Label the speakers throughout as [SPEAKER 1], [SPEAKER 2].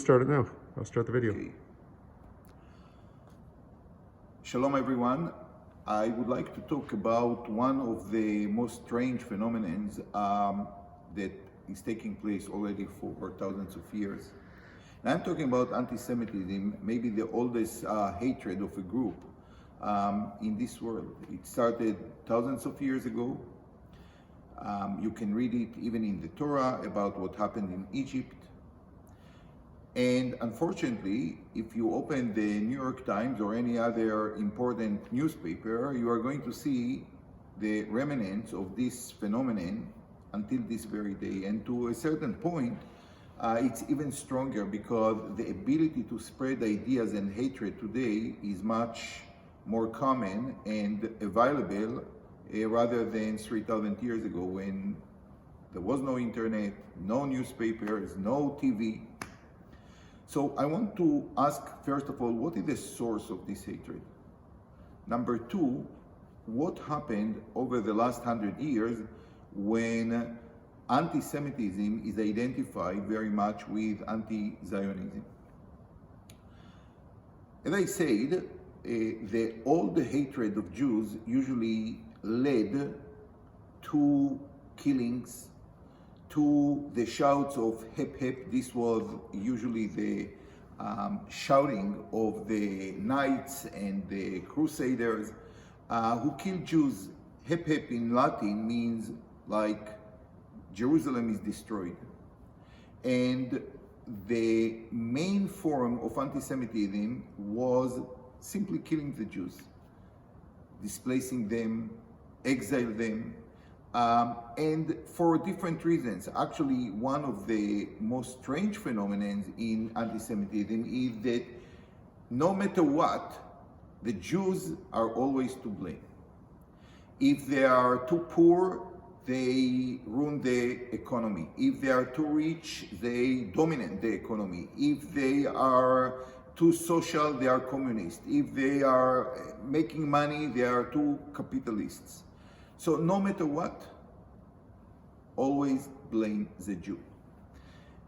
[SPEAKER 1] Start it now. I'll start the video.
[SPEAKER 2] Okay. Shalom everyone. I would like to talk about one of the most strange phenomena that is taking place already for thousands of years. And I'm talking about anti-Semitism, maybe the oldest hatred of a group in this world. It started thousands of years ago. You can read it even in the Torah about what happened in Egypt. And unfortunately, if you open the New York Times or any other important newspaper, you are going to see the remnants of this phenomenon until this very day. And to a certain point, it's even stronger because the ability to spread ideas and hatred today is much more common and available rather than 3,000 years ago when there was no internet, no newspapers, no TV. So I want to ask, first of all, what is the source of this hatred? Number two, what happened over the last 100 years when anti-Semitism is identified very much with anti-Zionism? As I said, all the hatred of Jews usually led to killings, to the shouts of hep hep. This was usually the shouting of the knights and the crusaders who killed Jews. Hep hep in Latin means like Jerusalem is destroyed. And the main form of anti-Semitism was simply killing the Jews, displacing them, exile them, and for different reasons. Actually, one of the most strange phenomena in anti-Semitism is that no matter what, the Jews are always to blame. If they are too poor, they ruin the economy. If they are too rich, they dominate the economy. If they are too social, they are communist. If they are making money, they are too capitalists. So no matter what, always blame the Jew.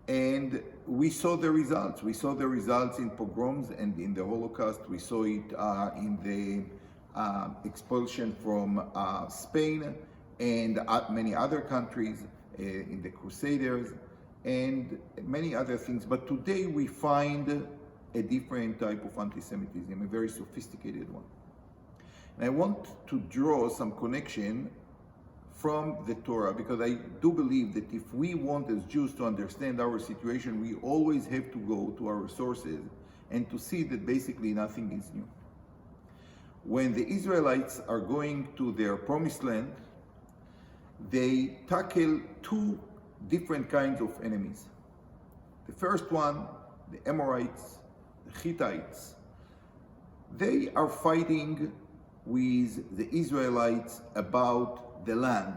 [SPEAKER 2] And we saw the results. We saw the results in pogroms and in the Holocaust. We saw it in the expulsion from Spain and many other countries, in the Crusaders and many other things. But today we find a different type of anti-Semitism, a very sophisticated one. And I want to draw some connection from the Torah, because I do believe that if we want as Jews to understand our situation, we always have to go to our sources and to see that basically nothing is new. When the Israelites are going to their promised land, they tackle two different kinds of enemies. The first one, the Amorites, the Hittites, they are fighting with the Israelites about the land.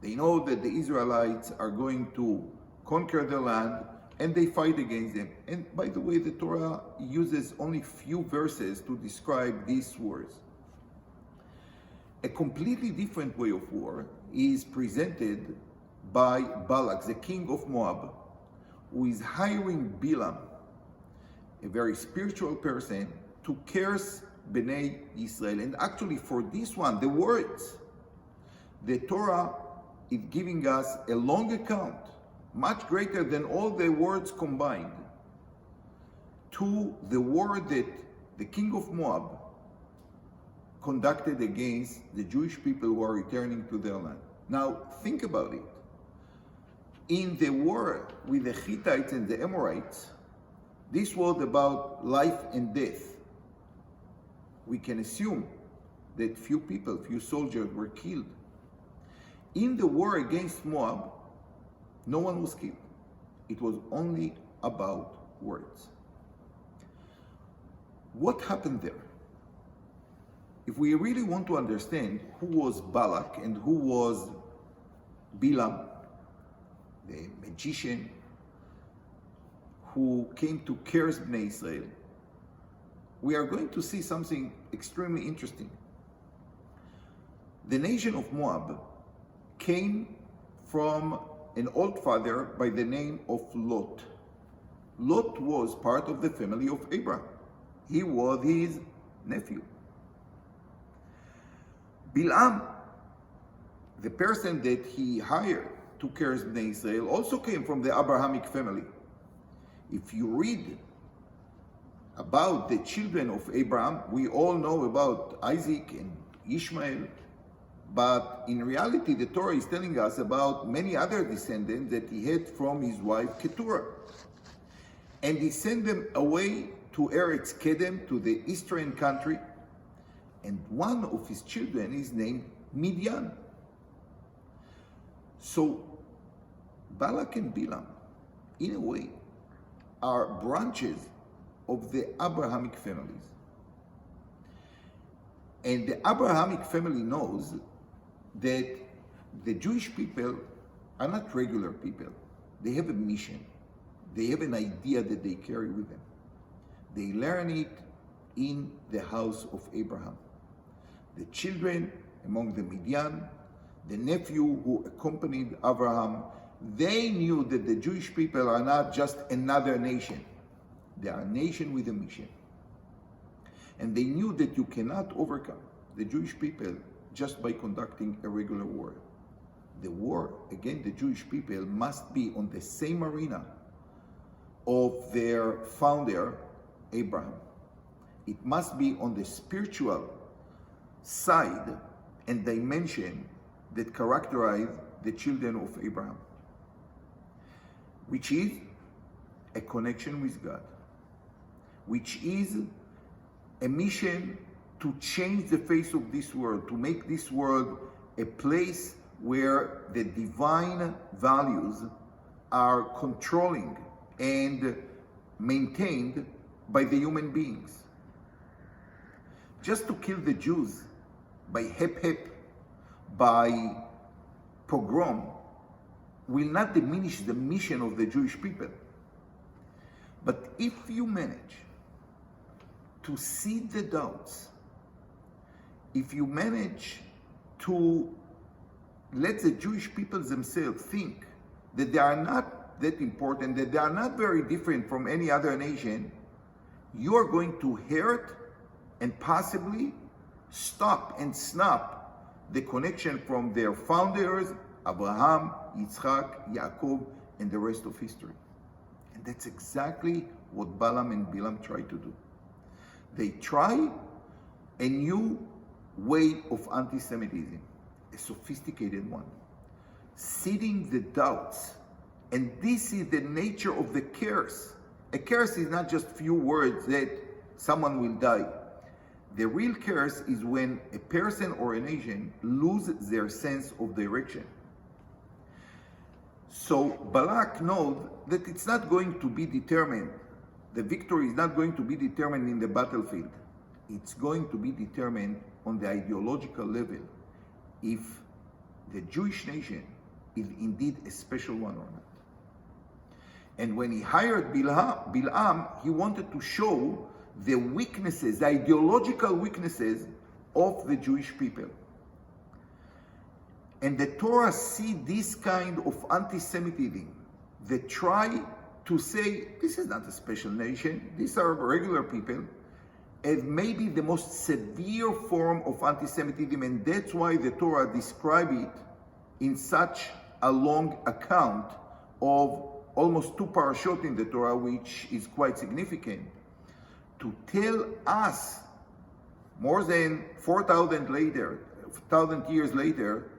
[SPEAKER 2] They know that the Israelites are going to conquer the land and they fight against them. And by the way, the Torah uses only few verses to describe these wars. A completely different way of war is presented by Balak, the king of Moab, who is hiring Bilam, a very spiritual person, to curse Bnei Israel. And actually for this one, the words, the Torah is giving us a long account, much greater than all the words combined, to the war that the king of Moab conducted against the Jewish people who are returning to their land. Now think about it. In the war with the Hittites and the Amorites, this was about life and death. We can assume that few people, few soldiers were killed. In the war against Moab, no one was killed. It was only about words. What happened there? If we really want to understand who was Balak and who was Bilam, the magician who came to curse Bnei Israel, we are going to see something extremely interesting. The nation of Moab came from an old father by the name of Lot. Lot was part of the family of Abraham. He was his nephew. Bilam, the person that he hired to care Bnei Israel, also came from the Abrahamic family. If you read about the children of Abraham, we all know about Isaac and Ishmael, but in reality, the Torah is telling us about many other descendants that he had from his wife Keturah. And he sent them away to Eretz Kedem, to the eastern country, and one of his children is named Midian. So Balak and Bilam, in a way, are branches of the Abrahamic families. And the Abrahamic family knows that the Jewish people are not regular people. They have a mission. They have an idea that they carry with them. They learn it in the house of Abraham. The children among the Midian, the nephew who accompanied Abraham, they knew that the Jewish people are not just another nation. They are a nation with a mission. And they knew that you cannot overcome the Jewish people just by conducting a regular war. The war against the Jewish people must be on the same arena of their founder, Abraham. It must be on the spiritual side and dimension that characterize the children of Abraham, which is a connection with God, which is a mission to change the face of this world, to make this world a place where the divine values are controlling and maintained by the human beings. Just to kill the Jews by hep, by pogrom, will not diminish the mission of the Jewish people. But if you manage to seed the doubts, if you manage to let the Jewish people themselves think that they are not that important, that they are not very different from any other nation, you are going to hurt and possibly stop and snap the connection from their founders, Abraham, Yitzchak, Yaakov, and the rest of history. And that's exactly what Balaam and Bilam try to do. They try a new way of anti-Semitism, a sophisticated one, seeding the doubts. And this is the nature of the curse. A curse is not just few words that someone will die. The real curse is when a person or a nation loses their sense of direction. So Balak knows that it's not going to be determined, the victory is not going to be determined in the battlefield. It's going to be determined on the ideological level, if the Jewish nation is indeed a special one or not. And when he hired Bilam, he wanted to show the weaknesses, the ideological weaknesses of the Jewish people. And the Torah see this kind of anti-Semitism. They try to say, this is not a special nation, these are regular people, as maybe the most severe form of anti-Semitism, and that's why the Torah describes it in such a long account of almost 2 parashot in the Torah, which is quite significant, to tell us more than 4,000 years later,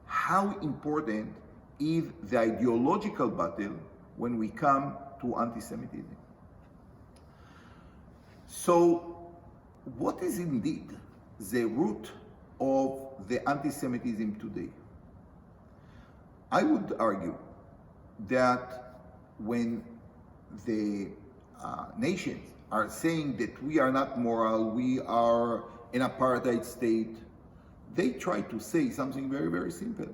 [SPEAKER 2] how important is the ideological battle when we come to anti-Semitism. So, what is indeed the root of the anti-Semitism today? I would argue that when the nations are saying that we are not moral, we are an apartheid state, they try to say something very, very simple.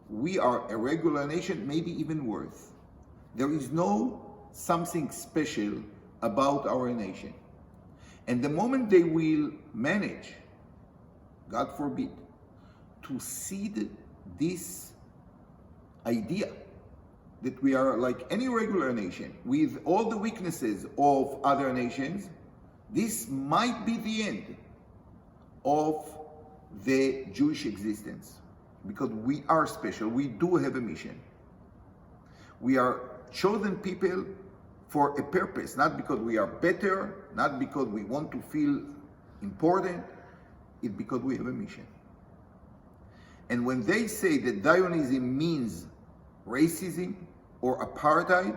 [SPEAKER 2] We are a regular nation, maybe even worse. There is no something special about our nation. And the moment they will manage, God forbid, to seed this idea that we are like any regular nation with all the weaknesses of other nations, this might be the end of the Jewish existence, because we are special. We do have a mission. We are chosen people for a purpose, not because we are better, not because we want to feel important. It's because we have a mission. And when they say that Zionism means racism or apartheid,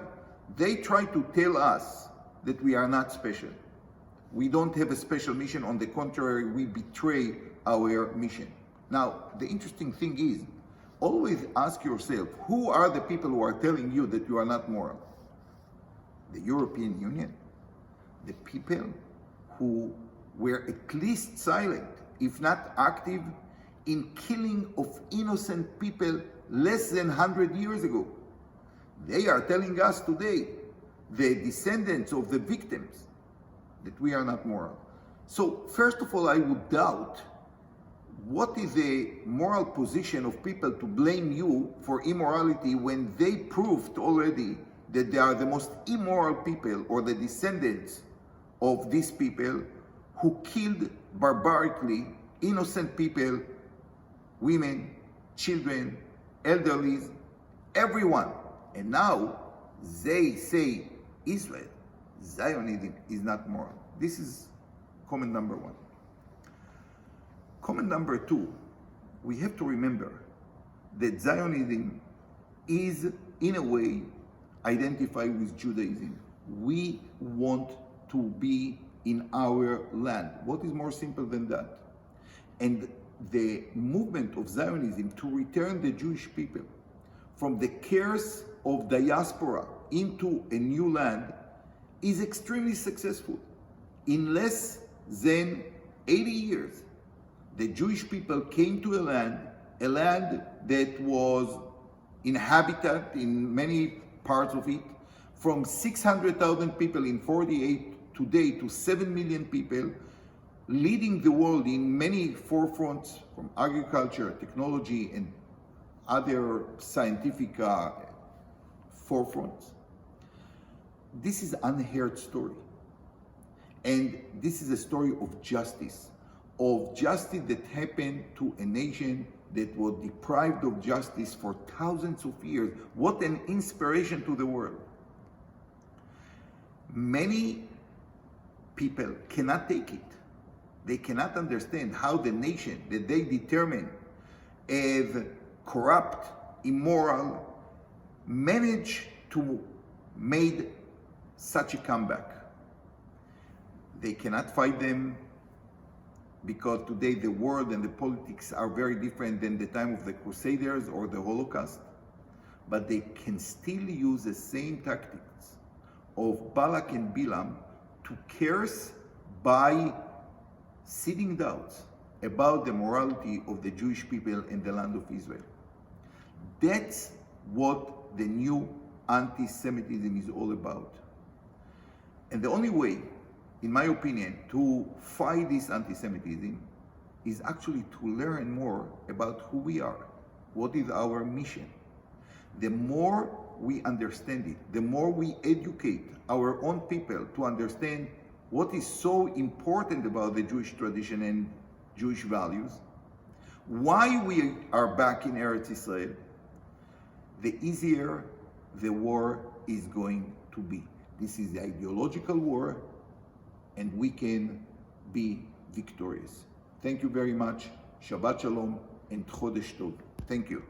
[SPEAKER 2] they try to tell us that we are not special. We don't have a special mission. On the contrary, we betray our mission. Now, the interesting thing is, always ask yourself, who are the people who are telling you that you are not moral? The European Union? The people who were at least silent, if not active, in killing of innocent people less than 100 years ago. They are telling us today, the descendants of the victims, that we are not moral. So, first of all, I would doubt what is the moral position of people to blame you for immorality when they proved already that they are the most immoral people, or the descendants of these people who killed barbarically innocent people, women, children, elderly, everyone. And now they say Israel, Zionism is not moral. This is comment number one. Comment number two, we have to remember that Zionism is, in a way, identified with Judaism. We want to be in our land. What is more simple than that? And the movement of Zionism to return the Jewish people from the curse of diaspora into a new land is extremely successful. In less than 80 years, the Jewish people came to a land that was inhabited in many parts of it, from 600,000 people in 48 today to 7 million people, leading the world in many forefronts, from agriculture, technology, and other scientific forefronts. This is an unheard story. And this is a story of justice that happened to a nation that was deprived of justice for thousands of years. What an inspiration to the world. Many people cannot take it. They cannot understand how the nation that they determine as corrupt, immoral, managed to make such a comeback. They cannot fight them, because today the world and the politics are very different than the time of the Crusaders or the Holocaust. But they can still use the same tactics of Balak and Bilam to curse by seeding doubts about the morality of the Jewish people in the land of Israel. That's what the new anti-Semitism is all about. And the only way, in my opinion, to fight this anti-Semitism is actually to learn more about who we are, what is our mission. The more we understand it, the more we educate our own people to understand what is so important about the Jewish tradition and Jewish values, why we are back in Eretz Israel, the easier the war is going to be. This is the ideological war, and we can be victorious. Thank you very much. Shabbat Shalom and Chodesh Tov. Thank you.